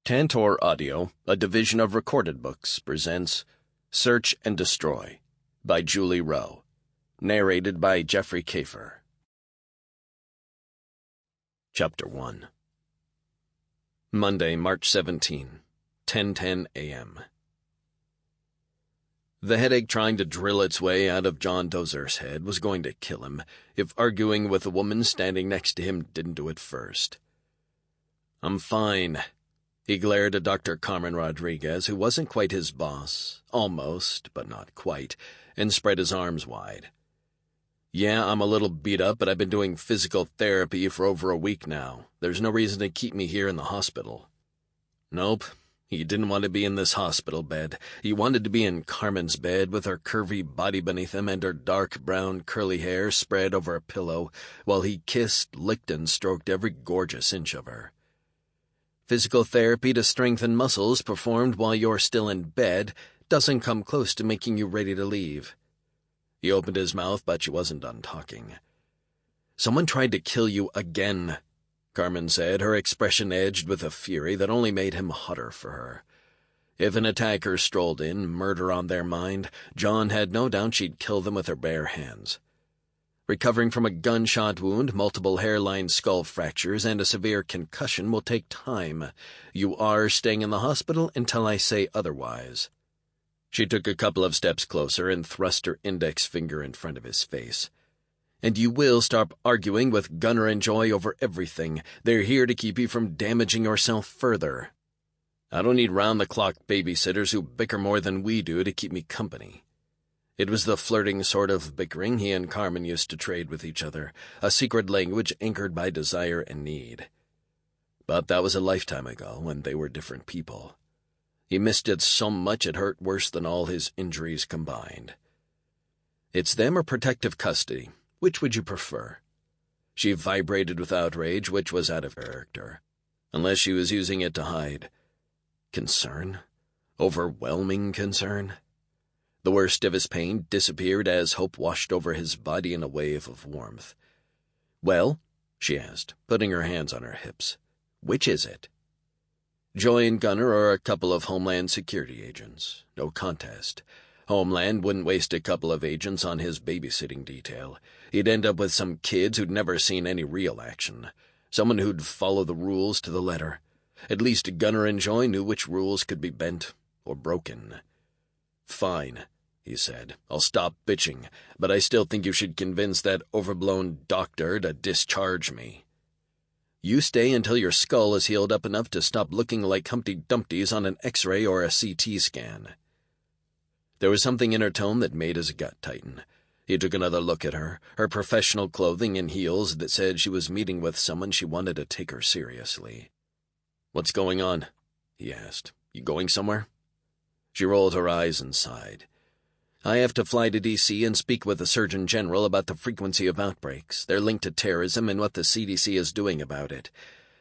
Tantor Audio, a division of Recorded Books, presents Search and Destroy by Julie Rowe, narrated by Jeffrey Kafer. Chapter 1. Monday, March 17, 10:10 a.m. The headache trying to drill its way out of John Dozer's head was going to kill him if arguing with the woman standing next to him didn't do it first. "I'm fine." He glared at Dr. Carmen Rodrigues, who wasn't quite his boss, almost, but not quite, and spread his arms wide. "Yeah, I'm a little beat up, but I've been doing physical therapy for over a week now. There's no reason to keep me here in the hospital." Nope, he didn't want to be in this hospital bed. He wanted to be in Carmen's bed with her curvy body beneath him and her dark brown curly hair spread over a pillow, while he kissed, licked, and stroked every gorgeous inch of her. Physical therapy to strengthen muscles performed while you're still in bed doesn't come close to making you ready to leave. He opened his mouth, but she wasn't done talking. "Someone tried to kill you again," Carmen said, her expression edged with a fury that only made him hotter for her. If an attacker strolled in, murder on their mind, John had no doubt she'd kill them with her bare hands. Recovering from a gunshot wound, multiple hairline skull fractures, and a severe concussion will take time. You are staying in the hospital until I say otherwise. She took a couple of steps closer and thrust her index finger in front of his face. "And you will stop arguing with Gunner and Joy over everything. They're here to keep you from damaging yourself further. I don't need round-the-clock babysitters who bicker more than we do to keep me company." It was the flirting sort of bickering he and Carmen used to trade with each other, a secret language anchored by desire and need. But that was a lifetime ago, when they were different people. He missed it so much it hurt worse than all his injuries combined. "It's them or protective custody. Which would you prefer?" She vibrated with outrage, which was out of character, unless she was using it to hide. Concern? Overwhelming concern? The worst of his pain disappeared as hope washed over his body in a wave of warmth. "Well," she asked, putting her hands on her hips, "which is it?" Joy and Gunner are a couple of Homeland Security agents. No contest. Homeland wouldn't waste a couple of agents on his babysitting detail. He'd end up with some kids who'd never seen any real action. Someone who'd follow the rules to the letter. At least Gunner and Joy knew which rules could be bent or broken. "Fine," he said. "I'll stop bitching, but I still think you should convince that overblown doctor to discharge me. You stay until your skull is healed up enough to stop looking like Humpty Dumpty's on an X-ray or a CT scan." There was something in her tone that made his gut tighten. He took another look at her, her professional clothing and heels that said she was meeting with someone she wanted to take her seriously. "What's going on?" he asked. "You going somewhere?" She rolled her eyes and sighed. "I have to fly to D.C. and speak with the Surgeon General about the frequency of outbreaks, their link to terrorism, and what the CDC is doing about it.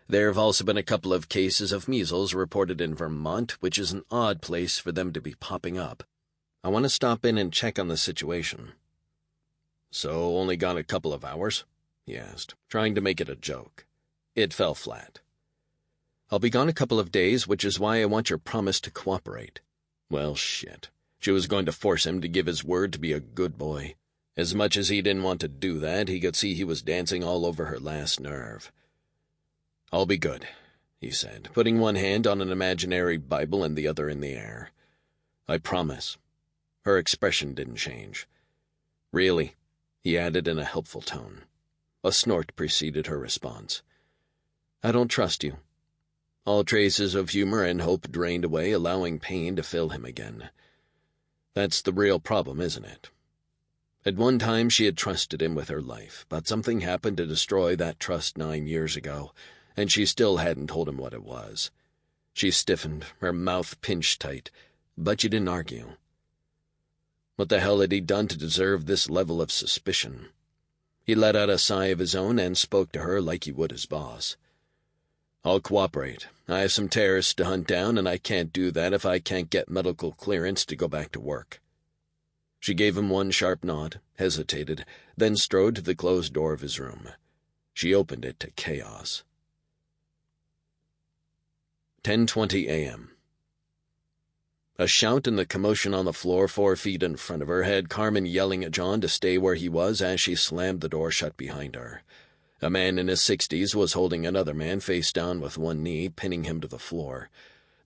There have also been a couple of cases of measles reported in Vermont, which is an odd place for them to be popping up. I want to stop in and check on the situation." "So only gone a couple of hours?" he asked, trying to make it a joke. It fell flat. "I'll be gone a couple of days, which is why I want your promise to cooperate." Well, shit. She was going to force him to give his word to be a good boy. As much as he didn't want to do that, he could see he was dancing all over her last nerve. "I'll be good," he said, putting one hand on an imaginary Bible and the other in the air. "I promise." Her expression didn't change. "Really?" he added in a helpful tone. A snort preceded her response. "I don't trust you." All traces of humor and hope drained away, allowing pain to fill him again. That's the real problem, isn't it? At one time she had trusted him with her life, but something happened to destroy that trust 9 years ago, and she still hadn't told him what it was. She stiffened, her mouth pinched tight, but she didn't argue. What the hell had he done to deserve this level of suspicion? He let out a sigh of his own and spoke to her like he would his boss. "I'll cooperate. I have some terrorists to hunt down, and I can't do that if I can't get medical clearance to go back to work." She gave him one sharp nod, hesitated, then strode to the closed door of his room. She opened it to chaos. 10:20 a.m. A shout and the commotion on the floor 4 feet in front of her had Carmen yelling at John to stay where he was as she slammed the door shut behind her. A man in his 60s was holding another man face down with one knee, pinning him to the floor.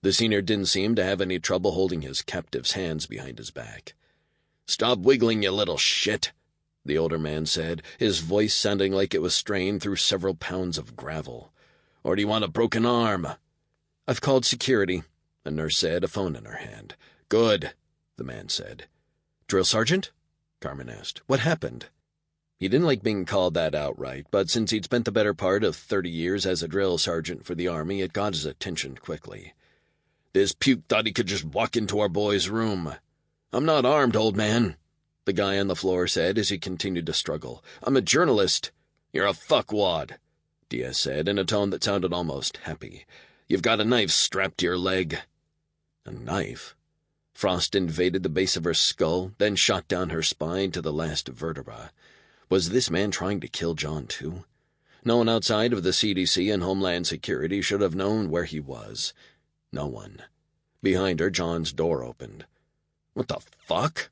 The senior didn't seem to have any trouble holding his captive's hands behind his back. "Stop wiggling, you little shit," the older man said, his voice sounding like it was strained through several pounds of gravel. "Or do you want a broken arm?" "I've called security," the nurse said, a phone in her hand. "Good," the man said. "Drill sergeant?" Carmen asked. "What happened?" He didn't like being called that outright, but since he'd spent the better part of 30 years as a drill sergeant for the Army, it got his attention quickly. "This puke thought he could just walk into our boy's room." "I'm not armed, old man," the guy on the floor said as he continued to struggle. "I'm a journalist." "You're a fuckwad," Diaz said in a tone that sounded almost happy. "You've got a knife strapped to your leg." A knife? Frost invaded the base of her skull, then shot down her spine to the last vertebra. Was this man trying to kill John, too? No one outside of the CDC and Homeland Security should have known where he was. No one. Behind her, John's door opened. "What the fuck?"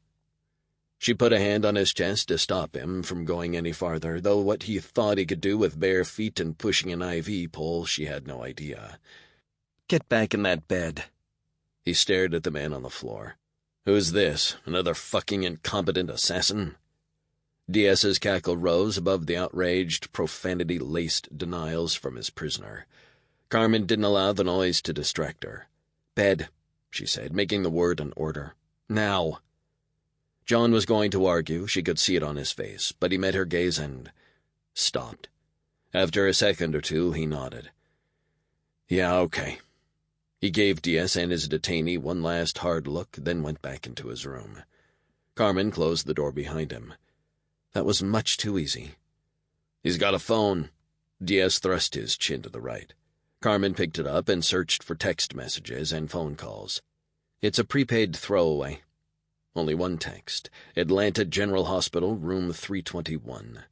She put a hand on his chest to stop him from going any farther, though what he thought he could do with bare feet and pushing an IV pole, she had no idea. "Get back in that bed." He stared at the man on the floor. "Who's this? Another fucking incompetent assassin?" Diaz's cackle rose above the outraged, profanity-laced denials from his prisoner. Carmen didn't allow the noise to distract her. "Bed," she said, making the word an order. "Now." John was going to argue, she could see it on his face, but he met her gaze and stopped. After a second or two, he nodded. "Yeah, okay." He gave Diaz and his detainee one last hard look, then went back into his room. Carmen closed the door behind him. That was much too easy. "He's got a phone." Diaz thrust his chin to the right. Carmen picked it up and searched for text messages and phone calls. "It's a prepaid throwaway." Only one text. "Atlanta General Hospital, room 321.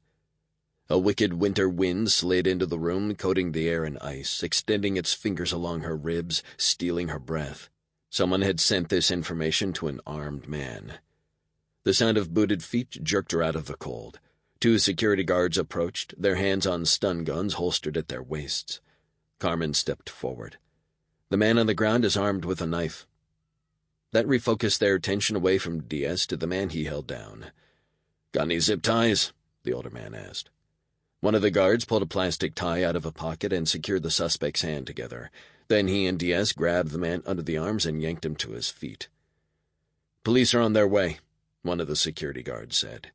A wicked winter wind slid into the room, coating the air in ice, extending its fingers along her ribs, stealing her breath. Someone had sent this information to an armed man. The sound of booted feet jerked her out of the cold. 2 security guards approached, their hands on stun guns holstered at their waists. Carmen stepped forward. The man on the ground is armed with a knife. That refocused their attention away from Diaz to the man he held down. "Got any zip ties?" the older man asked. One of the guards pulled a plastic tie out of a pocket and secured the suspect's hand together. Then he and Diaz grabbed the man under the arms and yanked him to his feet. "Police are on their way," one of the security guards said.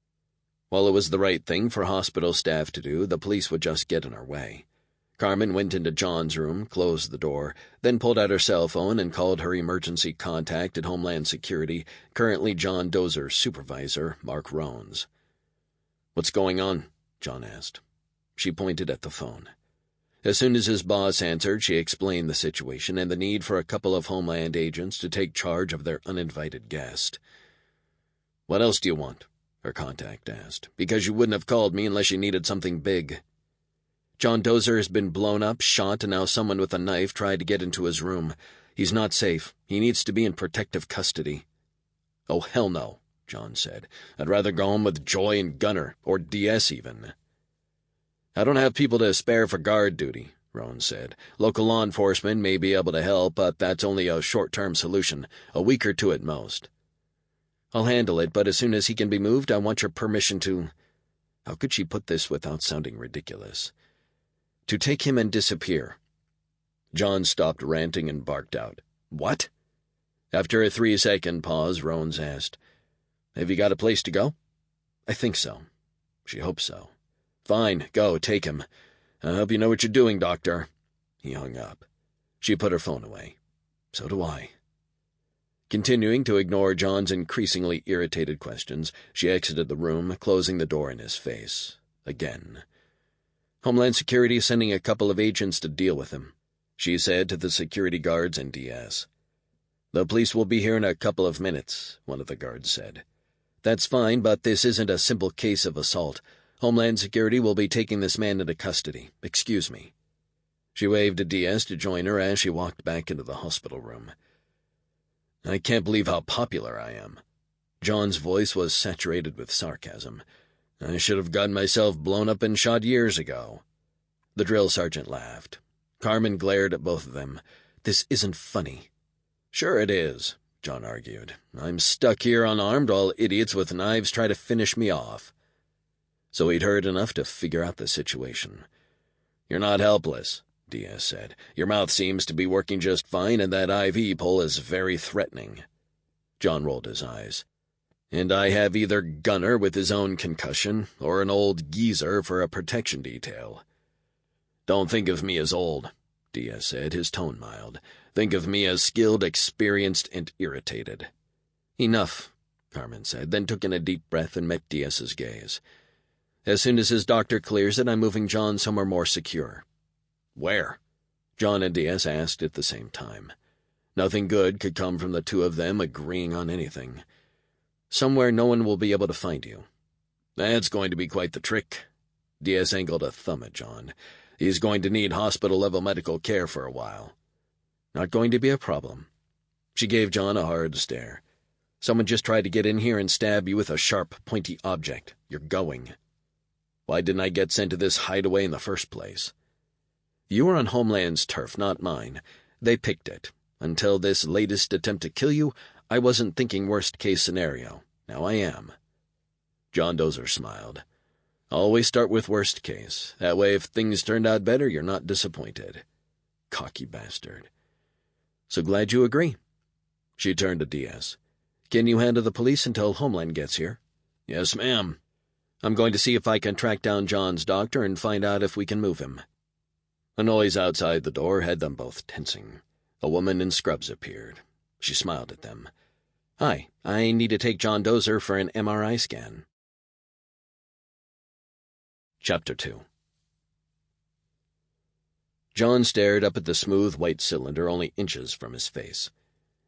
While it was the right thing for hospital staff to do, the police would just get in our way. Carmen went into John's room, closed the door, then pulled out her cell phone and called her emergency contact at Homeland Security, currently John Dozer's supervisor, Mark Rones. "What's going on?" John asked. She pointed at the phone. As soon as his boss answered, she explained the situation and the need for a couple of Homeland agents to take charge of their uninvited guest. "What else do you want?" her contact asked. "Because you wouldn't have called me unless you needed something big." "John Dozer has been blown up, shot, and now someone with a knife tried to get into his room. He's not safe. He needs to be in protective custody." "Oh, hell no," John said. "I'd rather go home with Joy and Gunner, or DS even." "I don't have people to spare for guard duty," Rowan said. "Local law enforcement may be able to help, but that's only a short-term solution, a week or two at most." "I'll handle it, but as soon as he can be moved, I want your permission to—" How could she put this without sounding ridiculous? "To take him and disappear." John stopped ranting and barked out. "What?" After a 3-second pause, Rowan asked, "Have you got a place to go?" "I think so." She hoped so. "Fine, go, take him. I hope you know what you're doing, Doctor." He hung up. She put her phone away. So do I. Continuing to ignore John's increasingly irritated questions, she exited the room, closing the door in his face. Again. "Homeland Security is sending a couple of agents to deal with him," she said to the security guards and DS. "The police will be here in a couple of minutes," one of the guards said. "That's fine, but this isn't a simple case of assault. Homeland Security will be taking this man into custody. Excuse me." She waved to DS to join her as she walked back into the hospital room. "I can't believe how popular I am." John's voice was saturated with sarcasm. "I should have gotten myself blown up and shot years ago." The drill sergeant laughed. Carmen glared at both of them. "This isn't funny." "Sure it is," John argued. "I'm stuck here unarmed while idiots with knives try to finish me off." So he'd heard enough to figure out the situation. "You're not helpless," DS said. "Your mouth seems to be working just fine, and that IV pole is very threatening." John rolled his eyes. "And I have either Gunner with his own concussion or an old geezer for a protection detail." "Don't think of me as old," DS said, his tone mild. "Think of me as skilled, experienced, and irritated." "Enough," Carmen said, then took in a deep breath and met DS's gaze. "As soon as his doctor clears it, I'm moving John somewhere more secure." "Where?" John and DS asked at the same time. Nothing good could come from the two of them agreeing on anything. "Somewhere no one will be able to find you." "That's going to be quite the trick." DS angled a thumb at John. "He's going to need hospital-level medical care for a while." "Not going to be a problem." She gave John a hard stare. "Someone just tried to get in here and stab you with a sharp, pointy object. You're going." "Why didn't I get sent to this hideaway in the first place?" "You were on Homeland's turf, not mine. They picked it. Until this latest attempt to kill you, I wasn't thinking worst-case scenario. Now I am." John Dozer smiled. "Always start with worst case. That way if things turned out better, you're not disappointed." Cocky bastard. "So glad you agree." She turned to DS. "Can you handle the police until Homeland gets here?" "Yes, ma'am." "I'm going to see if I can track down John's doctor and find out if we can move him." A noise outside the door had them both tensing. A woman in scrubs appeared. She smiled at them. "Hi, I need to take John Dozer for an MRI scan." Chapter 2. John stared up at the smooth white cylinder only inches from his face.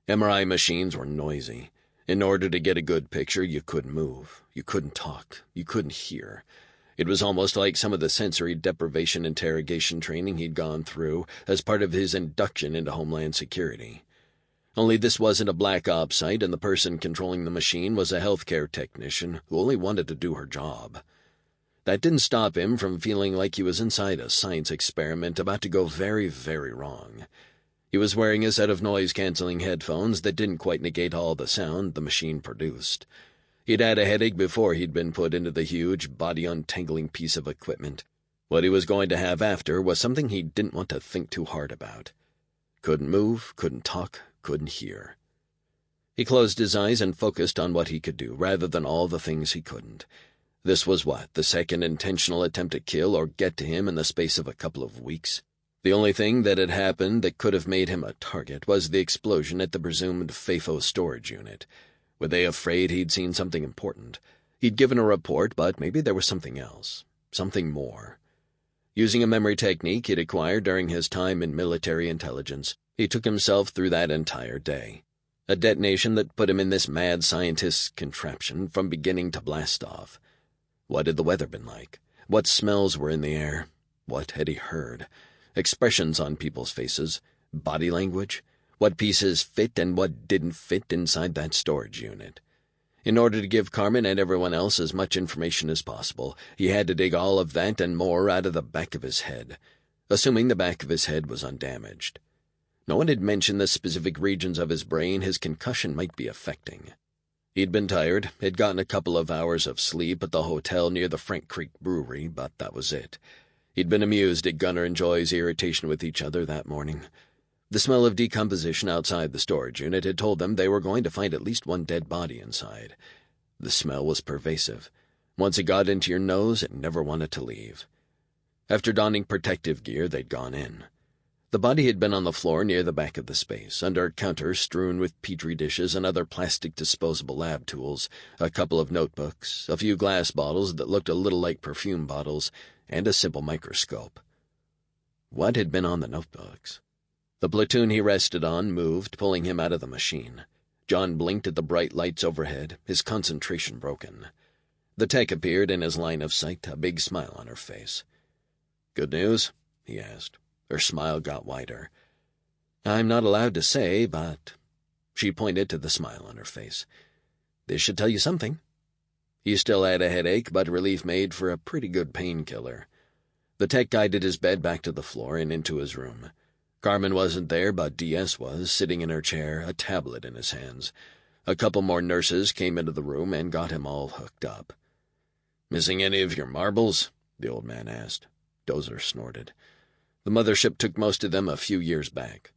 MRI machines were noisy. In order to get a good picture, you couldn't move. You couldn't talk. You couldn't hear. It was almost like some of the sensory deprivation interrogation training he'd gone through as part of his induction into Homeland Security. Only this wasn't a black ops site, and the person controlling the machine was a healthcare technician who only wanted to do her job. That didn't stop him from feeling like he was inside a science experiment about to go very, very wrong. He was wearing a set of noise-canceling headphones that didn't quite negate all the sound the machine produced. He'd had a headache before he'd been put into the huge, body-untangling piece of equipment. What he was going to have after was something he didn't want to think too hard about. Couldn't move, couldn't talk, couldn't hear. He closed his eyes and focused on what he could do, rather than all the things he couldn't. This was what, the second intentional attempt to kill or get to him in the space of a couple of weeks? The only thing that had happened that could have made him a target was the explosion at the presumed FAFO storage unit. Were they afraid he'd seen something important? He'd given a report, but maybe there was something else. Something more. Using a memory technique he'd acquired during his time in military intelligence, he took himself through that entire day. A detonation that put him in this mad scientist's contraption from beginning to blast off. What had the weather been like? What smells were in the air? What had he heard? Expressions on people's faces? Body language? What pieces fit and what didn't fit inside that storage unit? In order to give Carmen and everyone else as much information as possible, he had to dig all of that and more out of the back of his head, assuming the back of his head was undamaged. No one had mentioned the specific regions of his brain his concussion might be affecting. He'd been tired, had gotten a couple of hours of sleep at the hotel near the Frank Creek Brewery, but that was it. He'd been amused at Gunner and Joy's irritation with each other that morning. The smell of decomposition outside the storage unit had told them they were going to find at least one dead body inside. The smell was pervasive. Once it got into your nose, it never wanted to leave. After donning protective gear, they'd gone in. The body had been on the floor near the back of the space, under a counter strewn with petri dishes and other plastic disposable lab tools, a couple of notebooks, a few glass bottles that looked a little like perfume bottles, and a simple microscope. What had been on the notebooks? The platoon he rested on moved, pulling him out of the machine. John blinked at the bright lights overhead, his concentration broken. The tech appeared in his line of sight, a big smile on her face. "Good news?" he asked. Her smile got wider. "I'm not allowed to say, but—" She pointed to the smile on her face. "This should tell you something." He still had a headache, but relief made for a pretty good painkiller. The tech guided his bed back to the floor and into his room. Carmen wasn't there, but DS was, sitting in her chair, a tablet in his hands. A couple more nurses came into the room and got him all hooked up. "Missing any of your marbles?" the old man asked. Dozer snorted. "The mothership took most of them a few years back."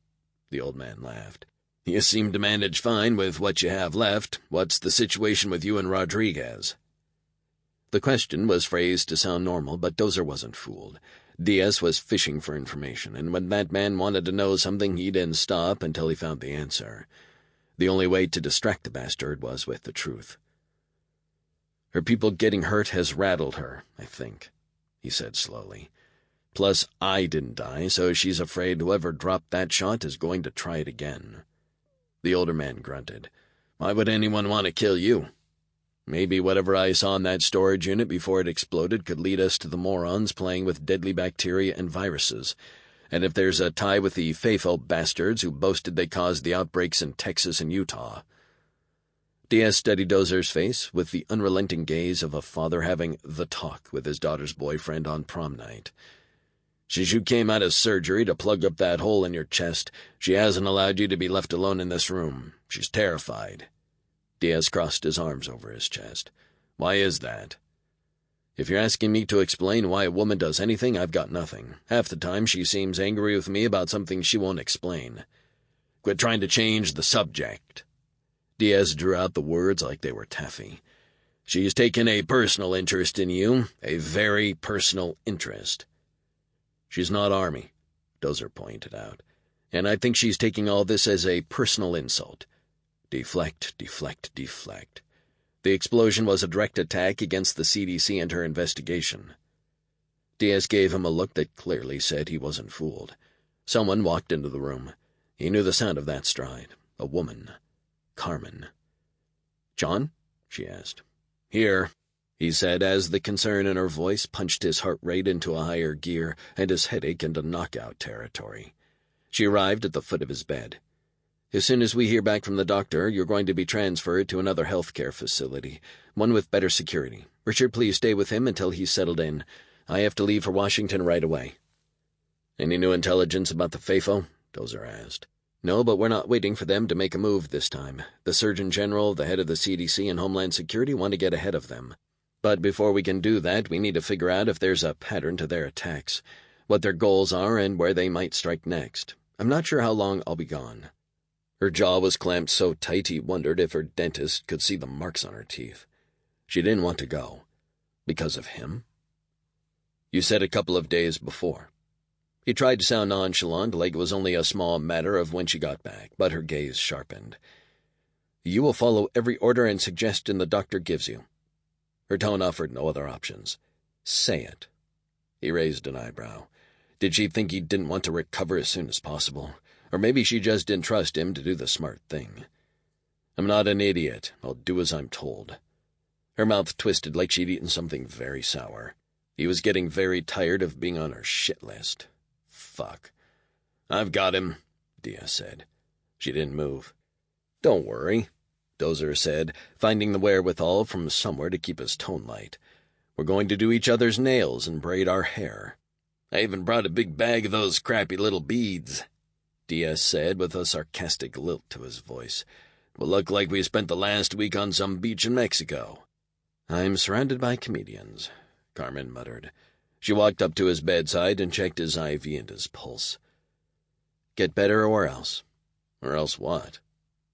The old man laughed. "You seem to manage fine with what you have left. What's the situation with you and Rodrigues?" The question was phrased to sound normal, but Dozer wasn't fooled. DS was fishing for information, and when that man wanted to know something, he didn't stop until he found the answer. The only way to distract the bastard was with the truth. "Her people getting hurt has rattled her, I think," he said slowly. "Plus, I didn't die, so she's afraid whoever dropped that shot is going to try it again." The older man grunted. "Why would anyone want to kill you?" "Maybe whatever I saw in that storage unit before it exploded could lead us to the morons playing with deadly bacteria and viruses. And if there's a tie with the FAFO bastards who boasted they caused the outbreaks in Texas and Utah." DS studied Dozer's face with the unrelenting gaze of a father having the talk with his daughter's boyfriend on prom night. "Since you came out of surgery to plug up that hole in your chest, she hasn't allowed you to be left alone in this room. She's terrified." Diaz crossed his arms over his chest. "Why is that?" "If you're asking me to explain why a woman does anything, I've got nothing. Half the time she seems angry with me about something she won't explain." "Quit trying to change the subject." Diaz drew out the words like they were taffy. "She's taken a personal interest in you, a very personal interest." "She's not Army," Dozer pointed out, "and I think she's taking all this as a personal insult. Deflect, deflect, deflect. The explosion was a direct attack against the CDC and her investigation." Diaz gave him a look that clearly said he wasn't fooled. Someone walked into the room. He knew the sound of that stride. A woman. Carmen. "John?" she asked. "Here," he said as the concern in her voice punched his heart rate into a higher gear and his headache into knockout territory. She arrived at the foot of his bed. "As soon as we hear back from the doctor, you're going to be transferred to another healthcare facility, one with better security. Richard, please stay with him until he's settled in. I have to leave for Washington right away." "Any new intelligence about the FAFO?" Dozer asked. "No, but we're not waiting for them to make a move this time. The Surgeon General, the head of the CDC, and Homeland Security want to get ahead of them. But before we can do that, we need to figure out if there's a pattern to their attacks, what their goals are, and where they might strike next. I'm not sure how long I'll be gone." Her jaw was clamped so tight he wondered if her dentist could see the marks on her teeth. She didn't want to go. Because of him? "You said a couple of days before." He tried to sound nonchalant, like it was only a small matter of when she got back, but her gaze sharpened. "You will follow every order and suggestion the doctor gives you." Her tone offered no other options. "Say it." He raised an eyebrow. Did she think he didn't want to recover as soon as possible? Or maybe she just didn't trust him to do the smart thing. "I'm not an idiot. I'll do as I'm told." Her mouth twisted like she'd eaten something very sour. He was getting very tired of being on her shit list. Fuck. "I've got him," Diaz said. She didn't move. "Don't worry," Dozer said, finding the wherewithal from somewhere to keep his tone light. "We're going to do each other's nails and braid our hair. I even brought a big bag of those crappy little beads," Diaz said with a sarcastic lilt to his voice. "Will look like we spent the last week on some beach in Mexico." "I'm surrounded by comedians," Carmen muttered. She walked up to his bedside and checked his IV and his pulse. "Get better or else?" "Or else what?"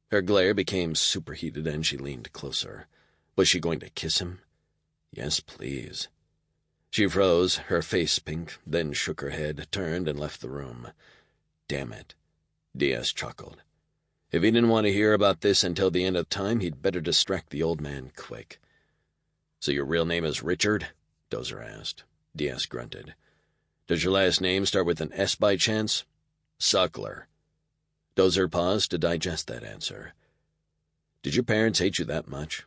Her glare became superheated and she leaned closer. Was she going to kiss him? Yes, please. She froze, her face pink, then shook her head, turned, and left the room. Damn it. Diaz chuckled. If he didn't want to hear about this until the end of time, he'd better distract the old man quick. "So your real name is Richard?" Dozer asked. Diaz grunted. "Does your last name start with an S by chance?" "Suckler." Dozer paused to digest that answer. "Did your parents hate you that much?"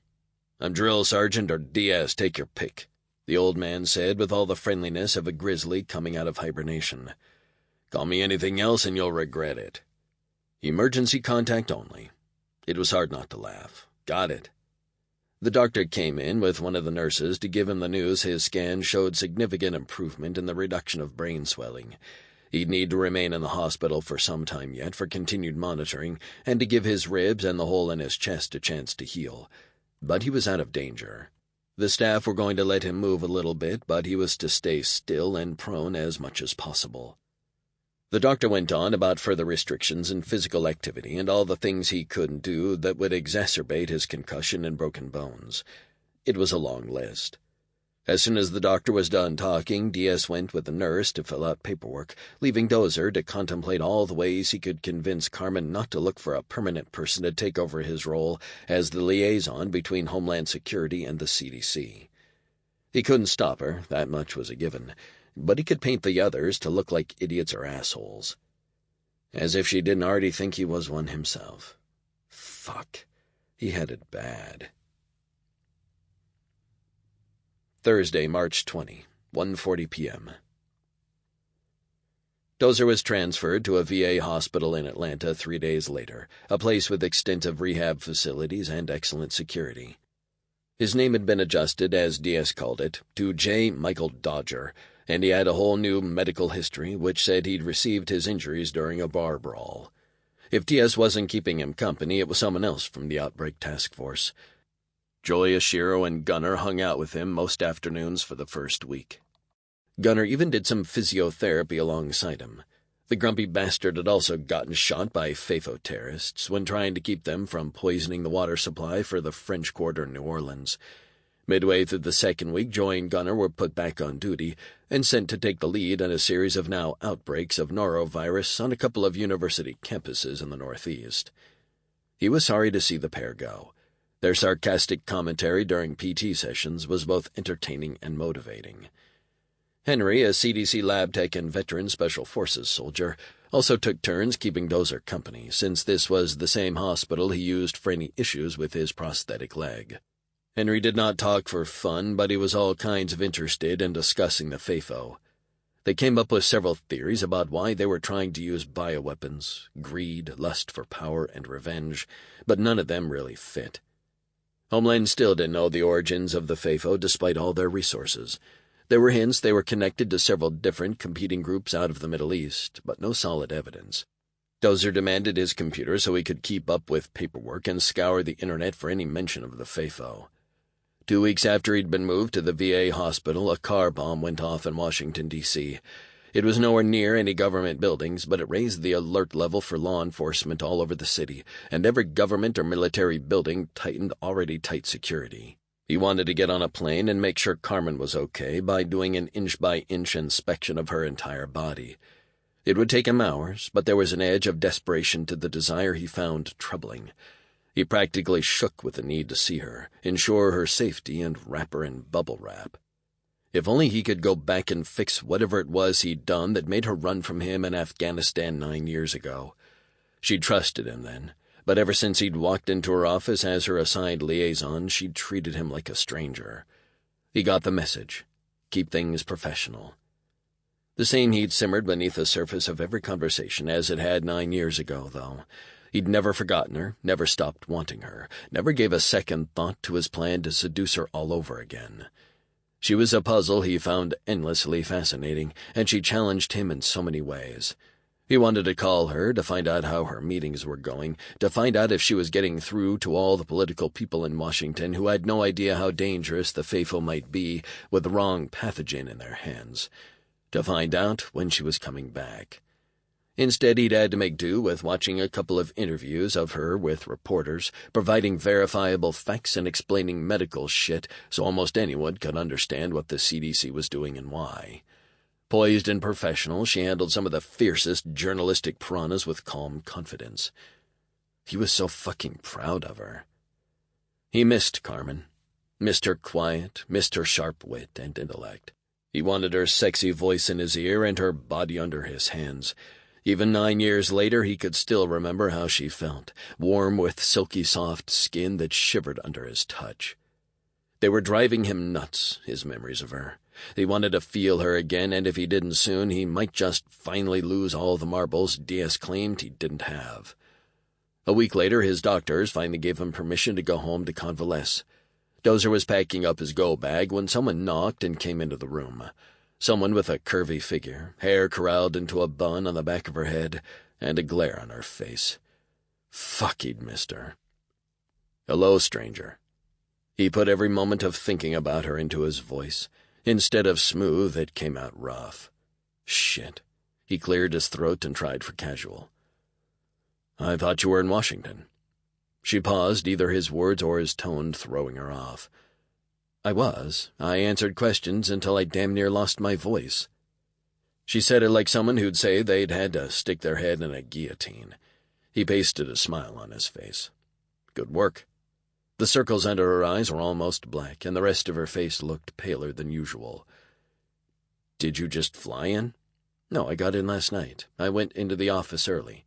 "I'm drill sergeant or Diaz, take your pick," the old man said with all the friendliness of a grizzly coming out of hibernation. Call me anything else and you'll regret it. Emergency contact only. It was hard not to laugh. Got it. The doctor came in with one of the nurses to give him the news his scan showed significant improvement in the reduction of brain swelling. He'd need to remain in the hospital for some time yet for continued monitoring and to give his ribs and the hole in his chest a chance to heal. But he was out of danger. The staff were going to let him move a little bit, but he was to stay still and prone as much as possible. The doctor went on about further restrictions in physical activity and all the things he couldn't do that would exacerbate his concussion and broken bones. It was a long list. As soon as the doctor was done talking, DS went with the nurse to fill out paperwork, leaving Dozer to contemplate all the ways he could convince Carmen not to look for a permanent person to take over his role as the liaison between Homeland Security and the CDC. He couldn't stop her, that much was a given, but he could paint the others to look like idiots or assholes. As if she didn't already think he was one himself. Fuck. He had it bad. Thursday, March 20, 1:40 p.m. Dozer was transferred to a VA hospital in Atlanta 3 days later, a place with extensive rehab facilities and excellent security. His name had been adjusted, as DS called it, to J. Michael Dodger, and he had a whole new medical history which said he'd received his injuries during a bar brawl. If DS wasn't keeping him company, it was someone else from the Outbreak task force. Joy, Ashiro, and Gunner hung out with him most afternoons for the first week. Gunner even did some physiotherapy alongside him. The grumpy bastard had also gotten shot by FAFO terrorists when trying to keep them from poisoning the water supply for the French Quarter in New Orleans. Midway through the second week, Joy and Gunner were put back on duty and sent to take the lead on a series of now outbreaks of norovirus on a couple of university campuses in the Northeast. He was sorry to see the pair go. Their sarcastic commentary during PT sessions was both entertaining and motivating. Henry, a CDC lab tech and veteran Special Forces soldier, also took turns keeping Dozer company, since this was the same hospital he used for any issues with his prosthetic leg. Henry did not talk for fun, but he was all kinds of interested in discussing the FAFO. They came up with several theories about why they were trying to use bioweapons, greed, lust for power, and revenge, but none of them really fit. Homeland still didn't know the origins of the FAFO despite all their resources. There were hints they were connected to several different competing groups out of the Middle East, but no solid evidence. Dozer demanded his computer so he could keep up with paperwork and scour the internet for any mention of the FAFO. 2 weeks after he'd been moved to the VA hospital, a car bomb went off in Washington, D.C. It was nowhere near any government buildings, but it raised the alert level for law enforcement all over the city, and every government or military building tightened already tight security. He wanted to get on a plane and make sure Carmen was okay by doing an inch-by-inch inspection of her entire body. It would take him hours, but there was an edge of desperation to the desire he found troubling. He practically shook with the need to see her, ensure her safety, and wrap her in bubble wrap. If only he could go back and fix whatever it was he'd done that made her run from him in Afghanistan 9 years ago. She'd trusted him then, but ever since he'd walked into her office as her assigned liaison, she'd treated him like a stranger. He got the message. Keep things professional. The same heat simmered beneath the surface of every conversation as it had 9 years ago, though. He'd never forgotten her, never stopped wanting her, never gave a second thought to his plan to seduce her all over again. She was a puzzle he found endlessly fascinating, and she challenged him in so many ways. He wanted to call her, to find out how her meetings were going, to find out if she was getting through to all the political people in Washington who had no idea how dangerous the FAFO might be with the wrong pathogen in their hands, to find out when she was coming back. Instead, he'd had to make do with watching a couple of interviews of her with reporters, providing verifiable facts and explaining medical shit so almost anyone could understand what the CDC was doing and why. Poised and professional, she handled some of the fiercest journalistic piranhas with calm confidence. He was so fucking proud of her. He missed Carmen. Missed her quiet, missed her sharp wit and intellect. He wanted her sexy voice in his ear and her body under his hands. Even 9 years later, he could still remember how she felt, warm with silky soft skin that shivered under his touch. They were driving him nuts, his memories of her. He wanted to feel her again, and if he didn't soon, he might just finally lose all the marbles Diaz claimed he didn't have. A week later, his doctors finally gave him permission to go home to convalesce. Dozer was packing up his go-bag when someone knocked and came into the room. Someone with a curvy figure, hair corralled into a bun on the back of her head, and a glare on her face. Fuck, he'd missed her. "Hello, stranger." He put every moment of thinking about her into his voice. Instead of smooth, it came out rough. Shit. He cleared his throat and tried for casual. "I thought you were in Washington." She paused, either his words or his tone throwing her off. "I was. I answered questions until I damn near lost my voice." She said it like someone who'd say they'd had to stick their head in a guillotine. He pasted a smile on his face. "Good work." The circles under her eyes were almost black, and the rest of her face looked paler than usual. "Did you just fly in?" "No, I got in last night. I went into the office early."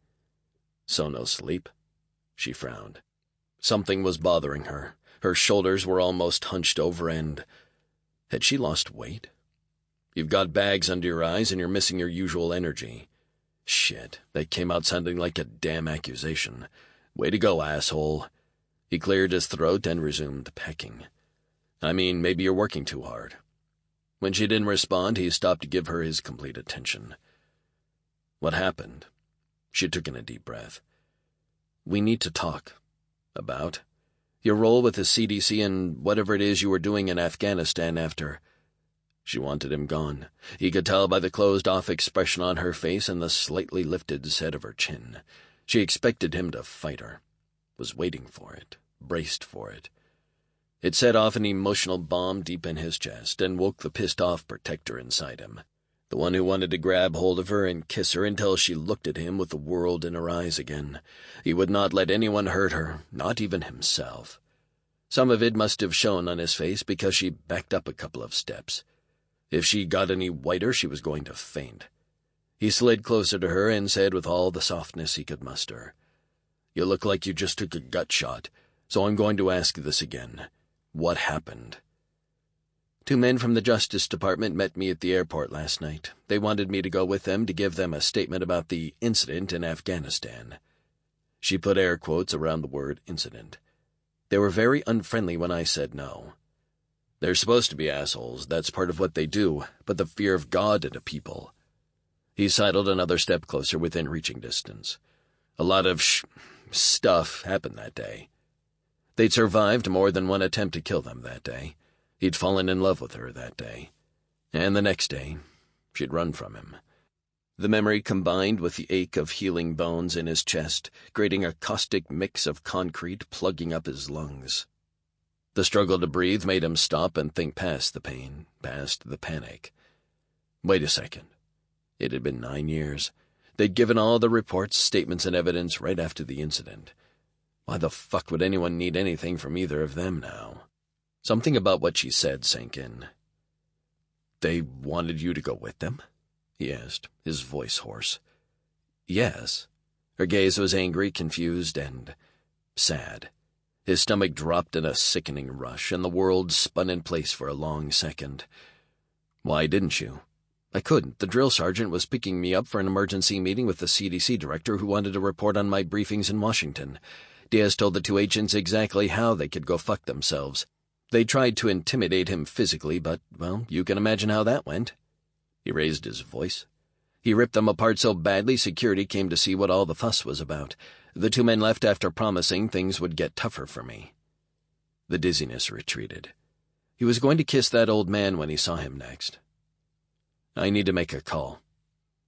"So no sleep?" She frowned. Something was bothering her. Her shoulders were almost hunched over, and had she lost weight? "You've got bags under your eyes, and you're missing your usual energy." Shit, that came out sounding like a damn accusation. "Way to go, asshole." He cleared his throat and resumed pecking. "I mean, maybe you're working too hard." When she didn't respond, he stopped to give her his complete attention. "What happened?" She took in a deep breath. "We need to talk." "About?" "Your role with the CDC and whatever it is you were doing in Afghanistan after—" She wanted him gone. He could tell by the closed-off expression on her face and the slightly lifted set of her chin. She expected him to fight her. Was waiting for it, braced for it. It set off an emotional bomb deep in his chest and woke the pissed-off protector inside him, the one who wanted to grab hold of her and kiss her until she looked at him with the world in her eyes again. He would not let anyone hurt her, not even himself. Some of it must have shown on his face because she backed up a couple of steps. If she got any whiter, she was going to faint. He slid closer to her and said with all the softness he could muster, "You look like you just took a gut shot, so I'm going to ask this again. What happened?" "Two men from the Justice Department met me at the airport last night. They wanted me to go with them to give them a statement about the incident in Afghanistan." She put air quotes around the word incident. "They were very unfriendly when I said no. They're supposed to be assholes, that's part of what they do, but the fear of God into people." He sidled another step closer within reaching distance. "A lot of stuff happened that day. They'd survived more than one attempt to kill them that day. He'd fallen in love with her that day. And the next day, she'd run from him." The memory combined with the ache of healing bones in his chest, creating a caustic mix of concrete plugging up his lungs. The struggle to breathe made him stop and think past the pain, past the panic. Wait a second. It had been 9 years. They'd given all the reports, statements, and evidence right after the incident. Why the fuck would anyone need anything from either of them now? Something about what she said sank in. "They wanted you to go with them?" he asked, his voice hoarse. "Yes." Her gaze was angry, confused, and sad. His stomach dropped in a sickening rush, and the world spun in place for a long second. "Why didn't you?" "I couldn't. The drill sergeant was picking me up for an emergency meeting with the CDC director who wanted to report on my briefings in Washington. Diaz told the two agents exactly how they could go fuck themselves. They tried to intimidate him physically, but, well, you can imagine how that went." He raised his voice. "He ripped them apart so badly security came to see what all the fuss was about. The two men left after promising things would get tougher for me." The dizziness retreated. He was going to kiss that old man when he saw him next. "I need to make a call."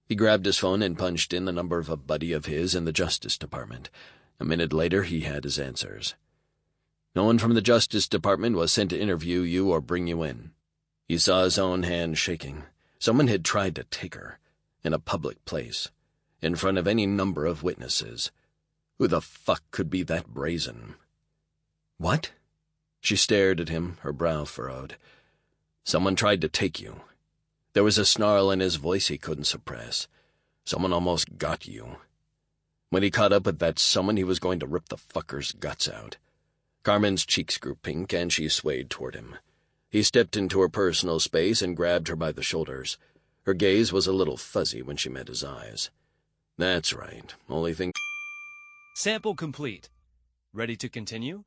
He grabbed his phone and punched in the number of a buddy of his in the Justice Department. A minute later, he had his answers. "No one from the Justice Department was sent to interview you or bring you in." He saw his own hand shaking. Someone had tried to take her. In a public place. In front of any number of witnesses. Who the fuck could be that brazen? "What?" She stared at him, her brow furrowed. "Someone tried to take you." There was a snarl in his voice he couldn't suppress. "Someone almost got you." When he caught up with that someone, he was going to rip the fucker's guts out. Carmen's cheeks grew pink, and she swayed toward him. He stepped into her personal space and grabbed her by the shoulders. Her gaze was a little fuzzy when she met his eyes. That's right. Only thing... Sample complete. Ready to continue?